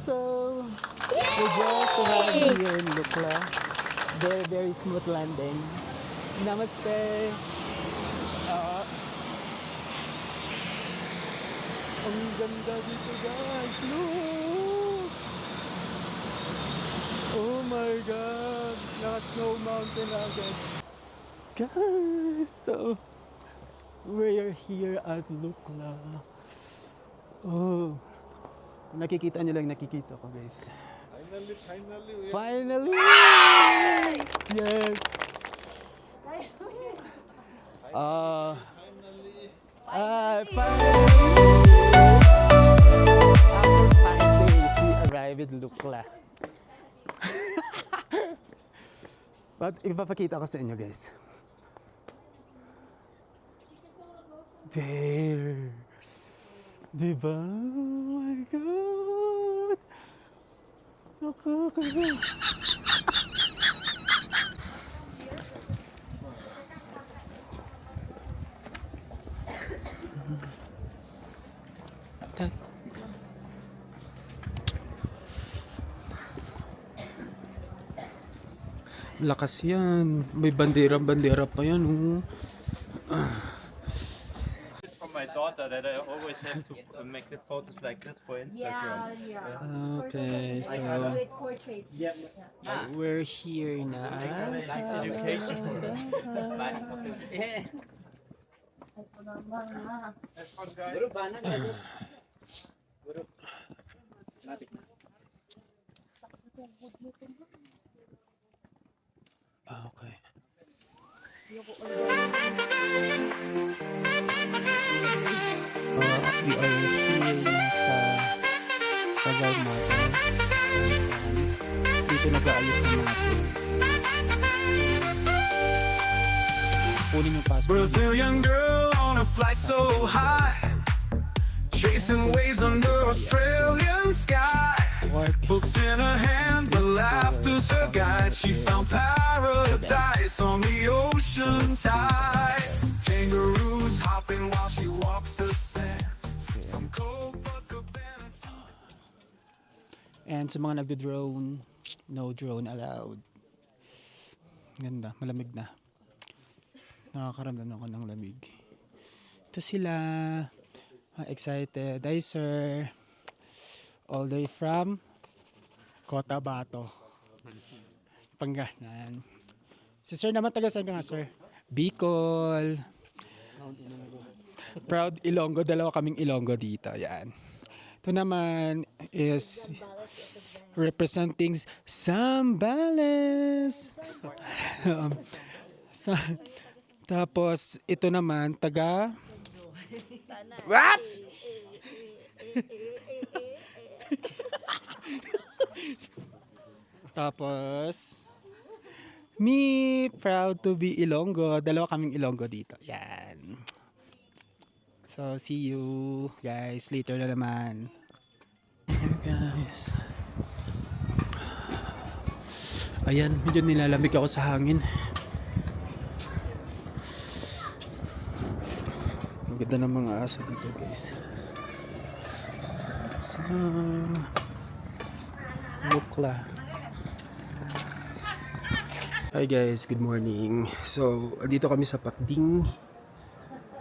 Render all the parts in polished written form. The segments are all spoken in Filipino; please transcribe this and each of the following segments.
So we're just arriving here in Lukla. Very, very smooth landing. Namaste. Uh, ang ganda dito guys. Look! Oh my God! Naka-snow mountain agad. Guys, so we're here at Lukla. Oh, nakikita nyo lang, nakikita ko guys. Finally! Yes! Finally! After 5 days, we arrived at Lukla. But ipapakita ko sa inyo guys. There! Diba? Oh my God! Nakakaya. Lakas yan. May bandera-bandera pa yan. From my daughter that I always have to make the photos like this for Instagram. Okay, so Portrait. Yeah. we're here na. Like education. Okay. We are here sa Garmata. Dito nag-aalis ng mga food. Kunin yung passport. Brazilian girl on a flight so high, chasing waves under Australian sky. Books in her hand, but laughter's her guide. She found paradise on the ocean tide. Kangaroos hopping while she walks the sand. From Copacabana to... And sa mga nagdo-drone, no drone allowed. Ganda, malamig na. Nakakaramdam ako ng lamig. Ito sila. Excited. Hi sir. All day from Cotabato, Pangasinan. Si sir naman taga saan ka nga sir? Bicol. Proud Ilonggo. Dalawa kaming Ilonggo dito. Yan. Ito naman is representing Zambales. Tapos ito naman taga What? Tapos me proud to be Ilonggo. Dalawa kaming Ilonggo dito. Yan. So see you guys later na naman. Here guys. Ayan, medyo nilalamig ako sa hangin. Ang ganda ng mga aso dito guys. So, Lukla. Hi guys, good morning. So, dito kami sa Pakding.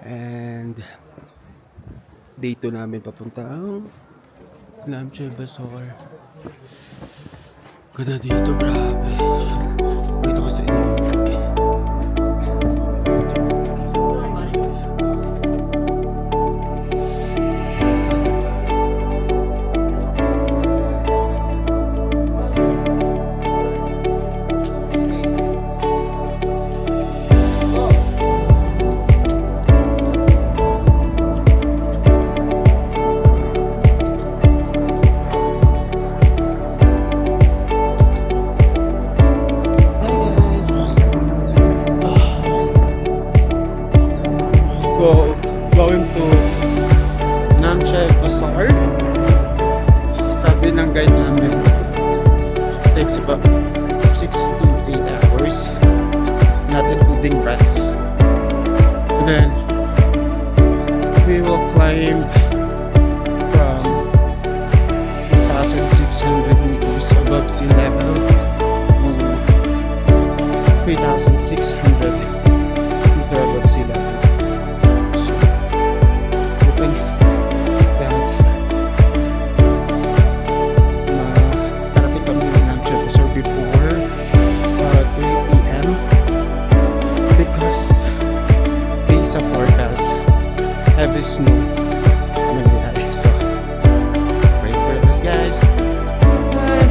And day 2 namin papuntang Lamche Bazaar. Ganda dito, grabe. Dito ko sa inyo. Going to Namche Bazaar. Sabi ng guide namin, takes about 6 to 8 hours, not including rest. And then we will climb from 1,600 above sea level to 3,600 meter above sea level. So, hoping that makarating kami ng Chefsor before 3 p.m. because based sa forecast, heavy snow nangyayari. So, pray for us guys. Bye!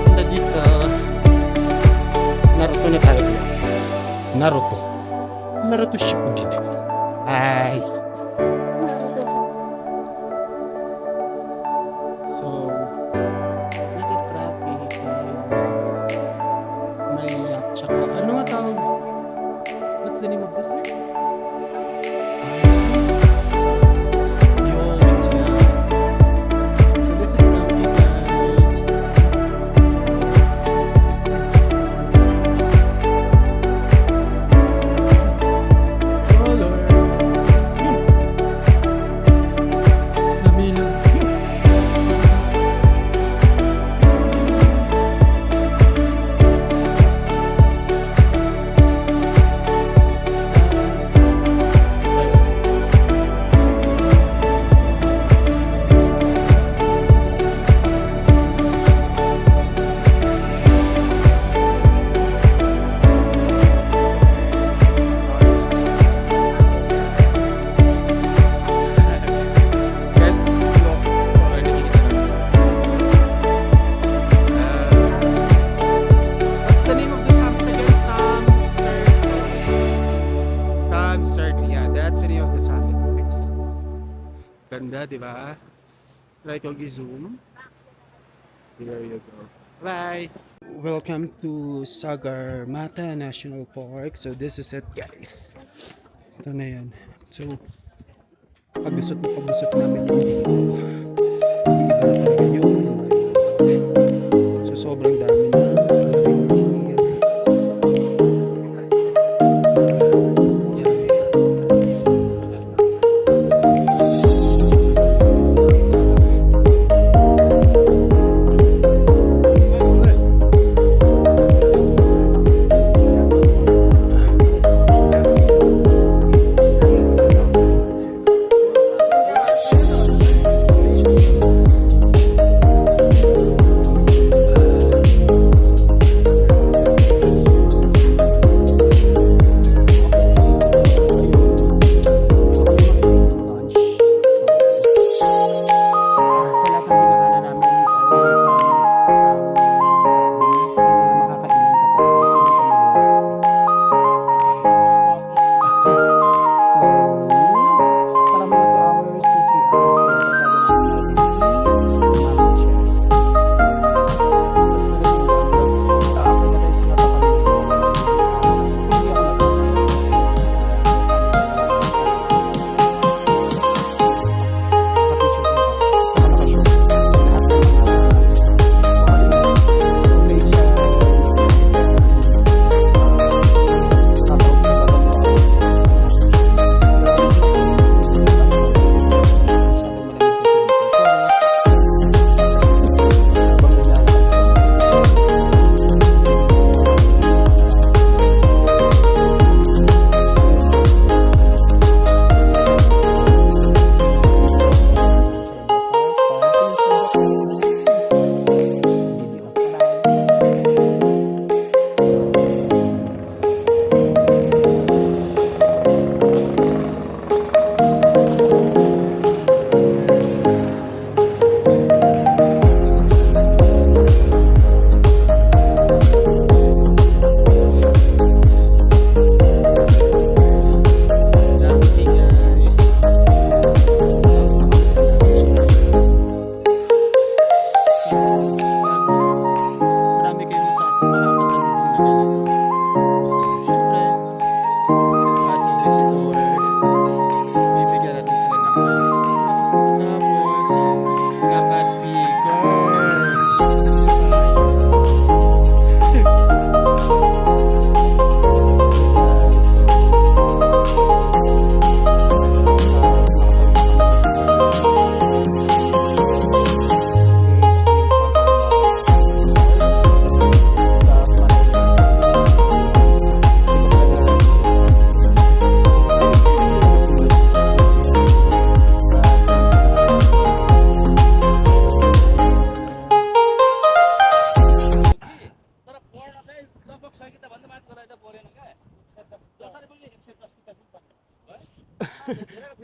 Punta dito. Naruto na tayo. Naruto Shippuden. Hi! So, little traffic. May tsaka, ano nga tawag? What's the name of this? Yun, siya. So this is Navi guys. Oh Lord. Dami lang. Guys, what's the name of the summit again? Tom Circle. Yeah, that's the name of the summit. Guys. Ganda, di ba? Try ko i-zoom. There you go. Bye! Welcome to Sagarmatha National Park. So this is it guys. Ito na yan. So, pagusot namin yung dito. Iba na talaga yun. So, sobrang dami na.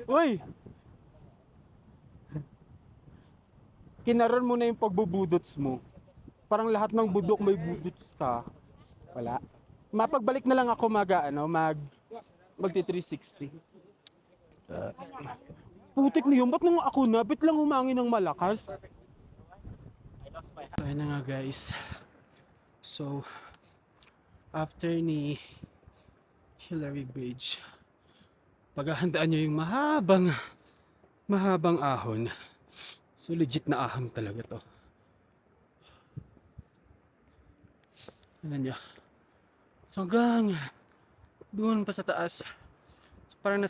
Uy! Kinaroon mo na yung pagbubudots mo. Parang lahat ng budok may budots ka. Wala. Mapagbalik na lang ako magti 360. Putik na yun. Ba't nang ako na? Ba't lang humangin ng malakas? So, ayun na nga guys. So, after ni Hillary Bridge, paghahandaan nyo yung mahabang ahon. So, legit na ahon talaga to. Ano nyo? So, hanggang doon pa sa taas. So, parang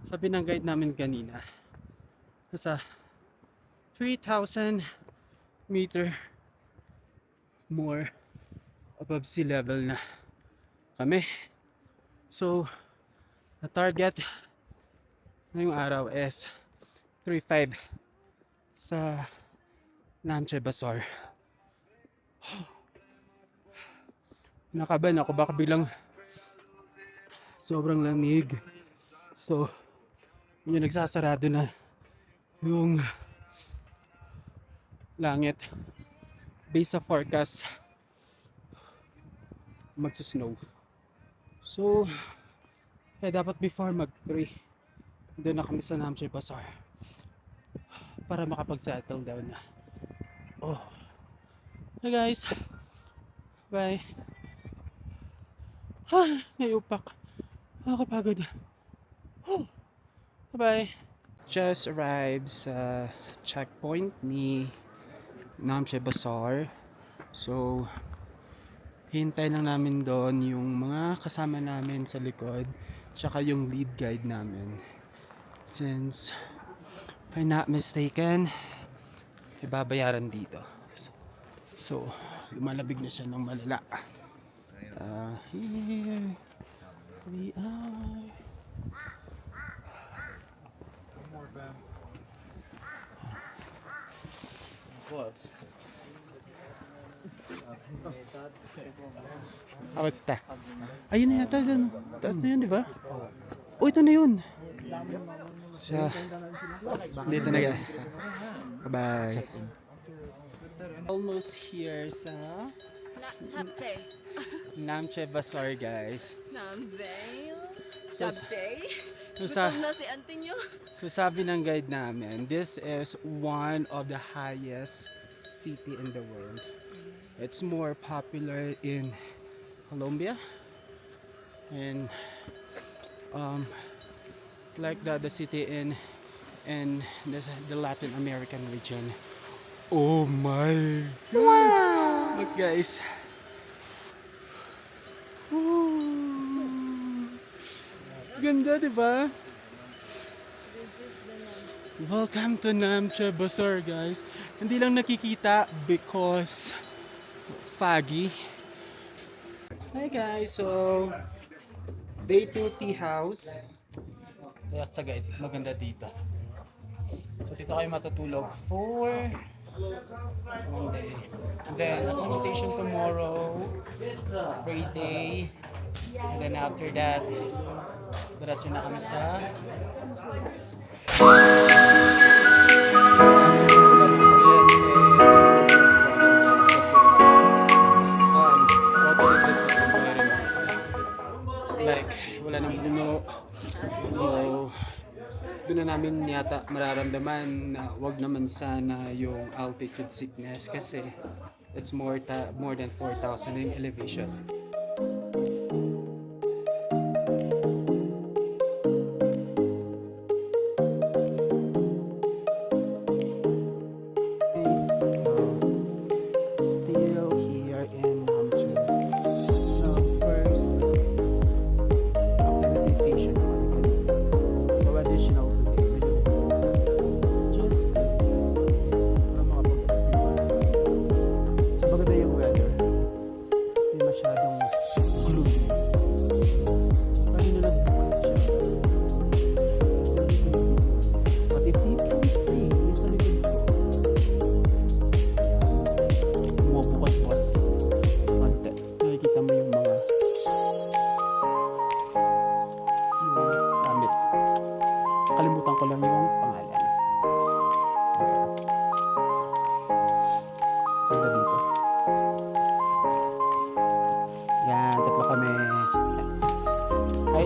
sabi ng guide namin kanina, nasa 3,000 meter more above sea level na kami. So, the target ngayong araw is 3.5 sa Namche Bazaar. Nakaban ako, baka bilang sobrang lamig. So, yun, nagsasarado na yung langit. Based sa forecast, magsusnow. So, dapat before mag-3, doon na kami sa Namche Bazaar para makapag-settle down na. Oh. Hey guys. Bye. Naiupak. Nakakapagod. Bye. Just arrived sa checkpoint ni Namche Bazaar. So, hintay lang namin doon yung mga kasama namin sa likod, tsaka yung lead guide namin. Since, if I'm not mistaken, ibabayaran dito. So lumalabig na siya ng malala. Here we are. Gloves. Kamusta? Ayun na yata dyan. Taas na yun, di ba? Oh, ito na yun. Siya. Dito na guys. Bye. Almost here sa Tapte. Namche Bazaar guys. Namze. So, Tapte. sa, Gutom na si auntie nyo. so sabi ng guide namin, this is one of the highest city in the world. It's more popular in Colombia and like the city in the Latin American region. Oh my god! Wow! Look guys. Ganda, di ba? Welcome to Namche Bazaar guys. Hindi lang nakikita because foggy. Hi guys, so day 2 tea house. Kaya guys, maganda dito. So dito kayo matutulog for one day. And then accommodation tomorrow, Friday. And then after that, diretso na kami sa like wala nang puno. So doon na namin yata mararamdaman na wag naman sana yung altitude sickness kasi it's more than 4,000 in elevation. Still here in Namche. So first acclimatization so additional today just para makapag-activate. So maganda yung weather, hindi masyadong gloomy. Kanina nagbukas siya. But if you can see, is a little bukas-bukas konti. Nakikita mo yung mga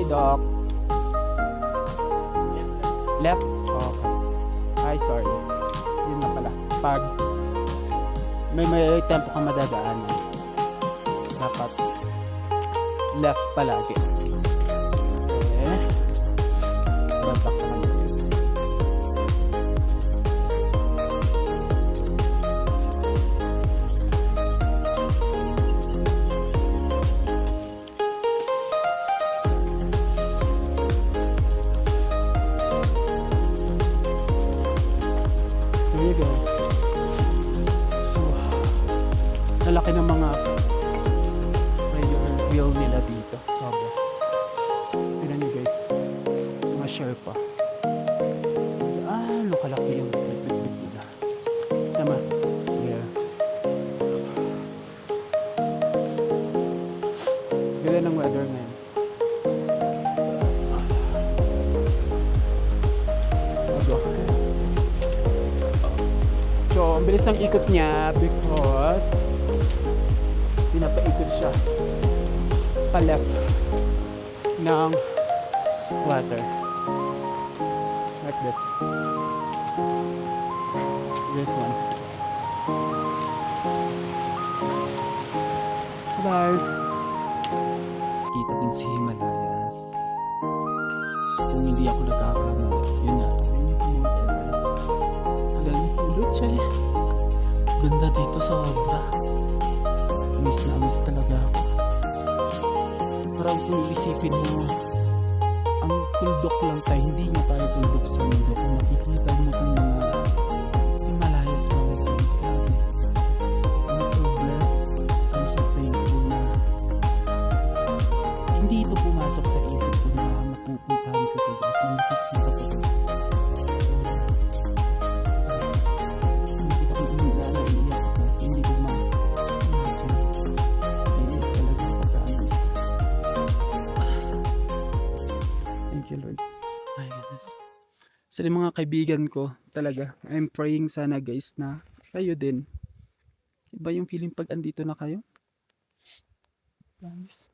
Hi, Doc. Left? Okay. Ay, sorry. Yun na pala. Pag may tempo ka madadaanan, dapat left palagi. Okay. Babak sa kanila. There you go. Lalaki ng mga wheel nila dito. Sobra. Tignan nyo guys. Mga Sherpa. Ano kalaki yung bit nila. Tama. Yeah. Ganda ng weather ngayon. So, ang bilis ng ikot niya because pinapaikot siya pa-left ng water. Like this. This one. Bye! Kita din si Himalayas. Kung hindi ako nagkakamali, yun nga. Yun yung Mount Everest. Hanggang sulot siya eh. Ganda dito sobra. Miss na miss talaga ako. Parang kung iisipin mo, ang tuldok lang tayo, hindi na tayo tuldok sa mundo. Kung makikita mo kung mga Himalayas mountain, grabe. I'm so blessed. I'm so thankful na hindi ito pumasok sa isip ko na mapupuntahan ko ito. Tapos nakikita ko ito. Nakikita ko ito na naiiyak ako. Hindi ko ma-imagine. Naiiyak talaga ako, promise. Thank you, Lord. My goodness. Sa mga kaibigan ko, talaga, I'm praying sana guys na kayo din. Iba yung feeling pag andito na kayo. Promise.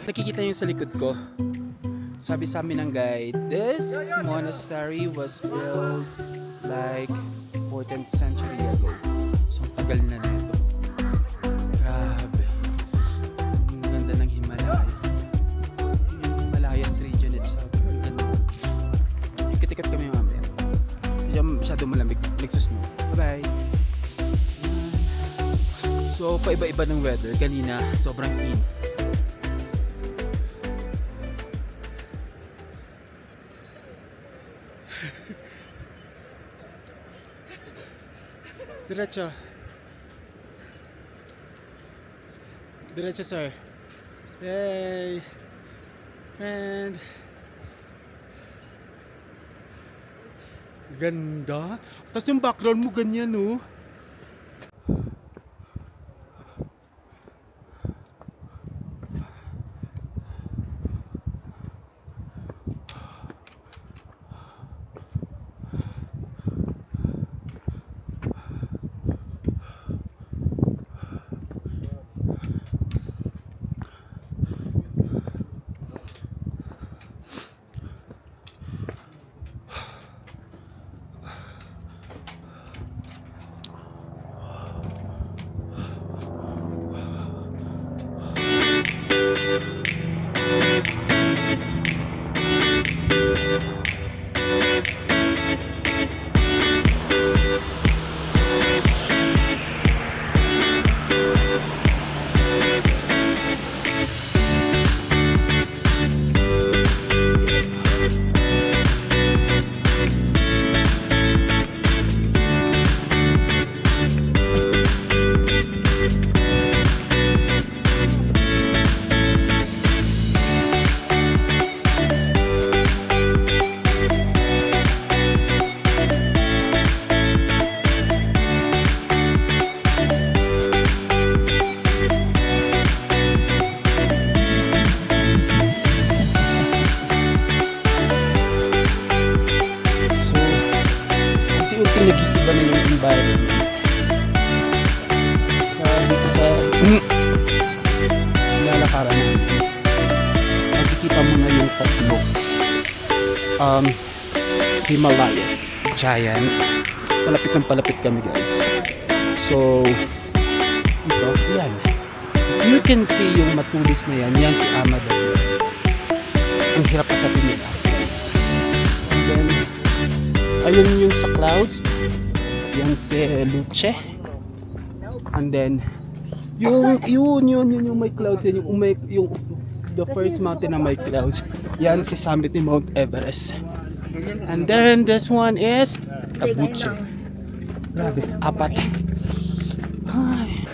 Nakikita niyo sa likod ko. Sabi sa amin ng guide, this monastery was built like 14th century ago. So, ang tagal na nito. Grabe. Ang ganda ng Himalayas. Yung Himalayas region itself. Ang ganda. Ikat-ikat kami mamaya. Masyado malamig. Nagsusnow. Bye-bye. So, paiba-iba ng weather. Kanina, sobrang init. Diretso. Diretso, sir. Hey. And ganda. Tapos yung background mo ganyan, no? Himalayas Giant. Palapit ng palapit kami guys. So, ito, yan. You can see yung matulis na yan. Yan si Amada. Ang hirap atapin nila. And then, ayun yung sa clouds. Yan si Luce. And then, yun yung may clouds. Yan yung the first mountain na may clouds. Yan si summit ni Mount Everest. And then, this one is Taguchi. Grabe, apat. Ay.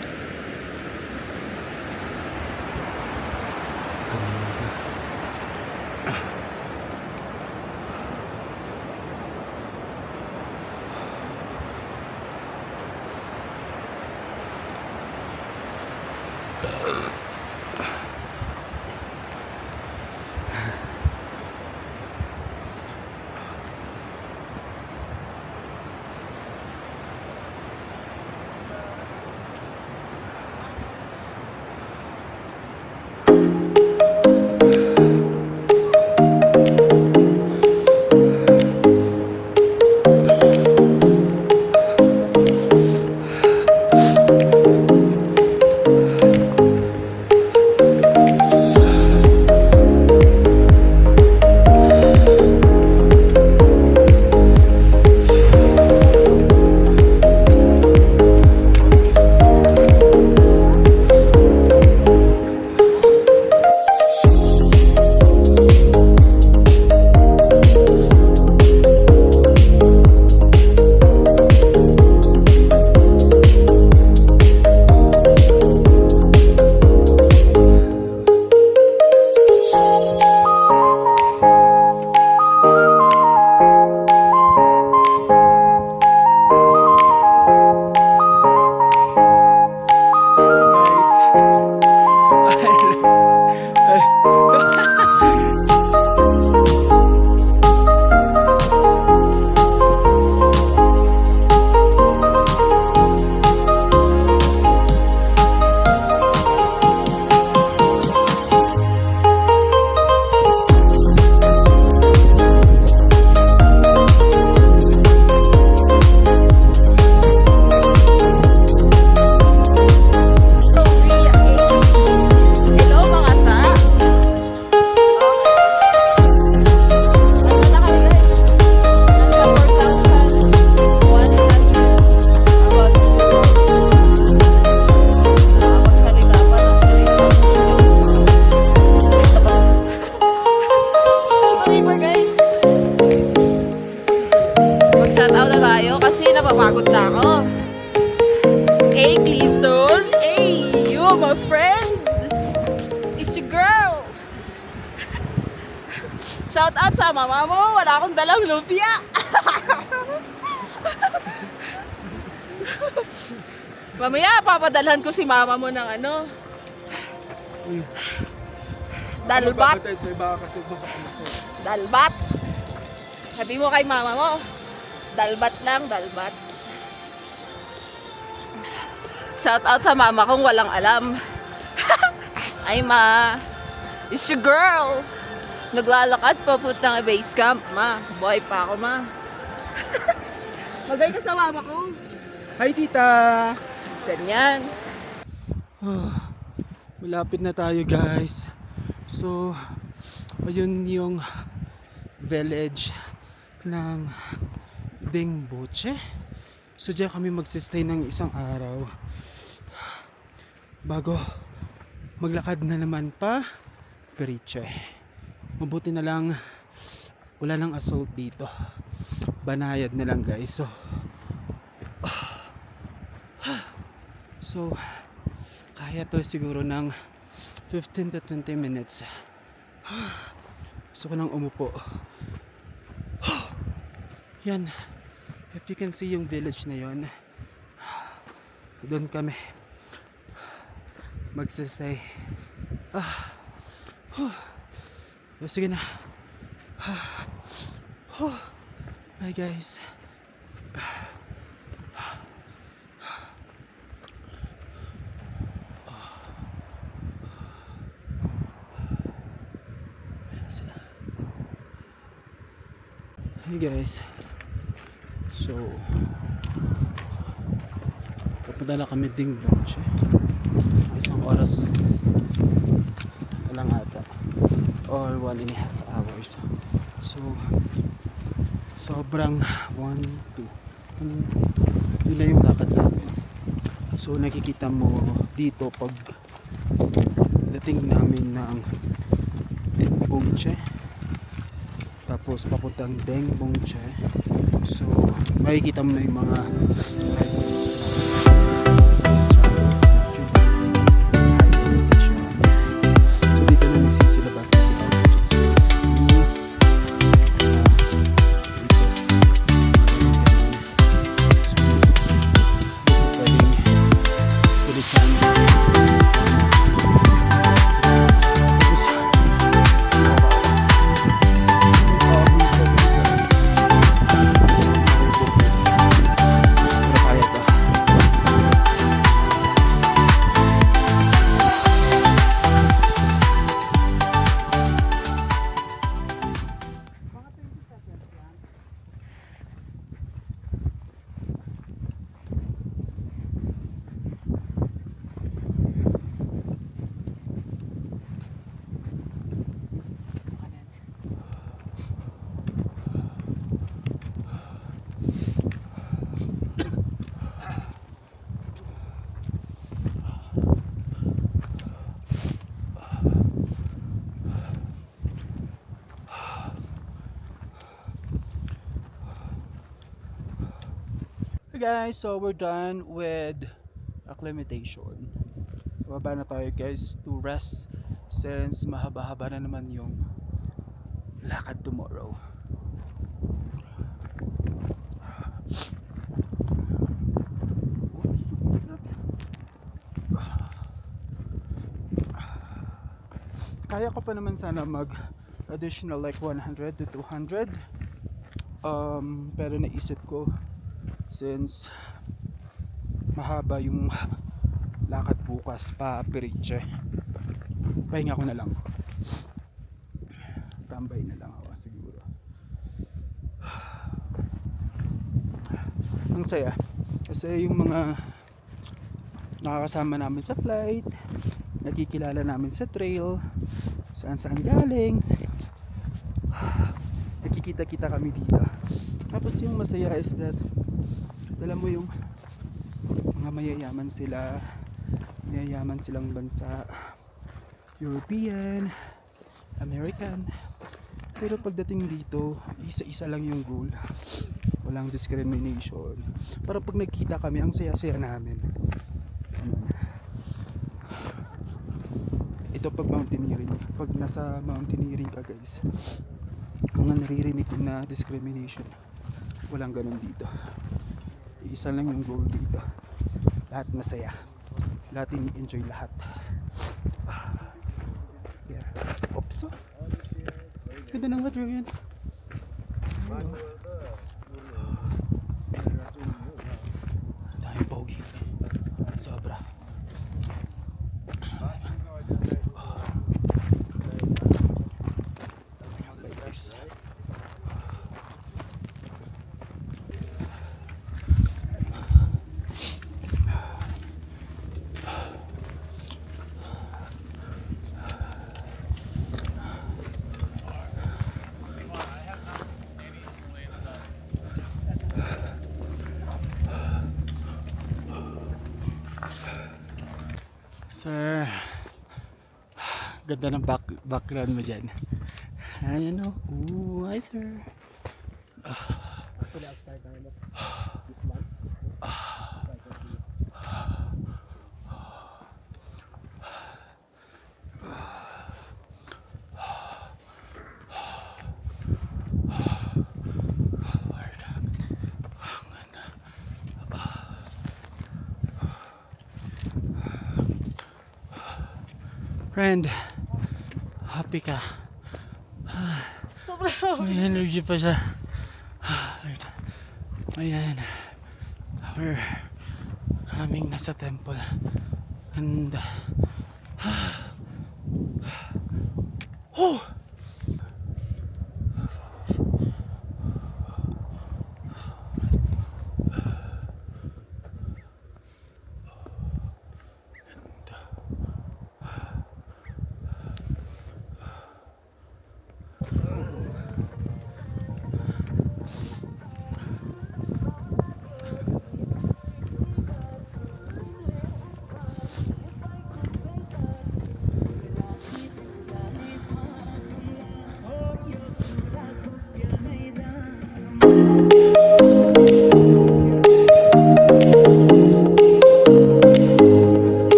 napapagod na ako. Hey, Clinton! Hey, you, my friend! It's your girl! Shout out sa mama mo, wala akong dalang lumpia! Mamaya, papadalhan ko si mama mo ng ano. Dalbat. Dalbat. Sabi mo kay mama mo, dalbat lang, dalbat. Shout out sa mama kong walang alam. Ay ma, it's your girl. Naglalakad papuntang base camp, ma. Buhay pa ako, ma. Magay ka sa mama ko. Hi, tita! Ganyan. Malapit na tayo, guys. So, ayun yung village ng Dingboche. So, diyan kami magsistay ng isang araw bago maglakad na naman pa Periche. Mabuti na lang wala nang assault dito. Banayad na lang, guys. So kaya to siguro ng 15 to 20 minutes. Gusto ko nang umupo. Yan. If you can see yung village na yon, doon kami magsistay. Sige na. Bye, guys. Hey guys. So, papunta na kami ding Bongche. Isang oras na lang ata. Or 1.5 hours. So, sobrang 1, 2. Yun na yung lakad namin. So, nakikita mo dito pag dating namin ng Bongche. Tapos papuntang Deng Bongche. So, makikita mo na yung mga so dito na magsisilabas na sila dito so pwedeng tulisan guys, so we're done with acclimatation. Bababa na tayo guys to rest since mahaba-haba na naman yung lakad tomorrow. Kaya ko pa naman sana mag additional like 100 to 200 pero naisip ko since mahaba yung lakad bukas pa Piriche, pahinga ko na lang, tambay na lang ako siguro. Ang saya kasi yung mga nakakasama namin sa flight, nakikilala namin sa trail, saan galing, nakikita-kita kami dito. Tapos yung masaya is that alam mo yung mga mayayaman silang bansa, European, American, pero pagdating dito isa-isa lang yung goal, walang discrimination. Para pag nagkita kami ang saya-saya namin. Ito pag mountaineering, pag nasa mountaineering ka guys, mga naririnig na discrimination, walang ganun dito. Isa lang yung goal dito, lahat masaya, lahat ini-enjoy lahat. Yeah. Oops, ganda ng weather yan. Dahil pogi sobra. Sir, ganda ng background mo dyan. Ayan o. Ooh, hi sir. Friend, happy ka. Sobrang May energy pa siya. Ayan. We're coming na sa temple. And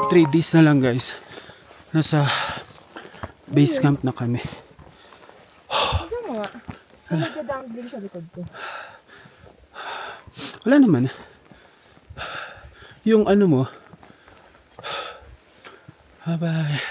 3 days na lang guys. Nasa base camp na kami. Wala naman. Yung ano mo. Bye-bye.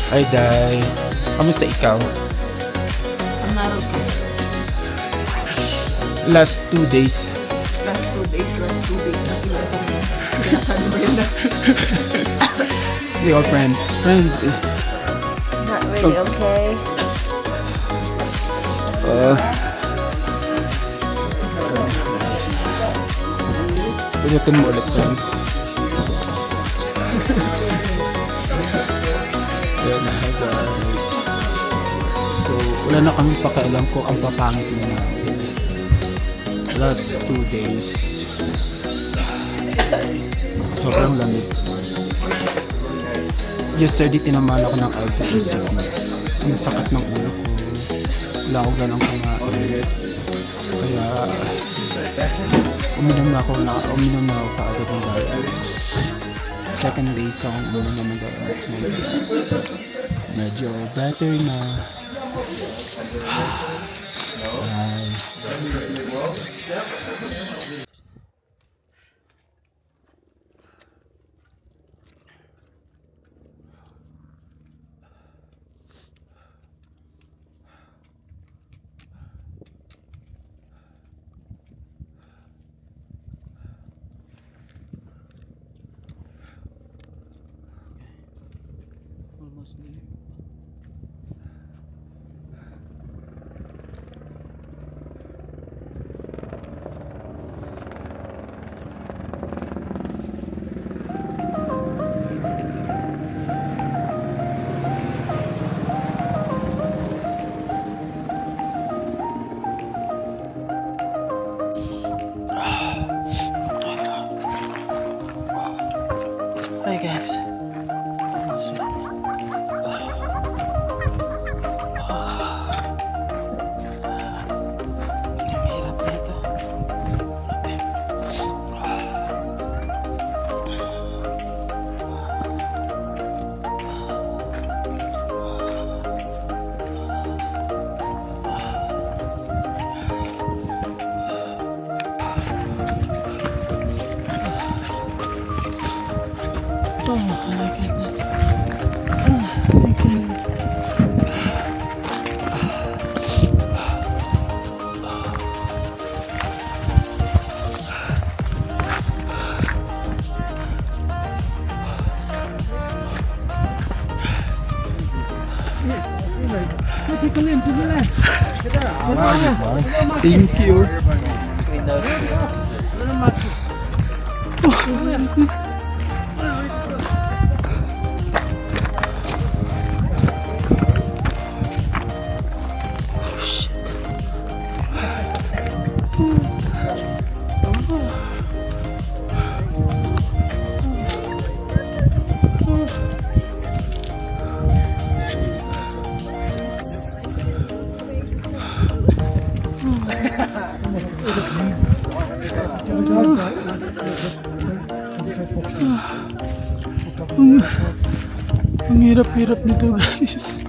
Hi, Day. Kamusta ikaw? Ang naroon ko. Last 2 days. Last 2 days. Ang ilan ko na. Sinasabi mo yun na. Your friend. Not really okay. Ulitin mo ulit, friend. Ayan na, guys. So, wala na kami pakialam ko ang papangit na last 2 days. Sobrang lamig. Yesterday, tinamaan ako ng altitude sickness. Ang sakit ng ulo ko. Wala ako ganang kumain. Kaya, uminom na ako kaagad ng gamot. Second day sa akong uminom ng gamot. Medyo better na. Ay. Almost there. Hi guys. Oh my goodness. Oh my goodness. Thank you. Ang hirap-hirap nito guys.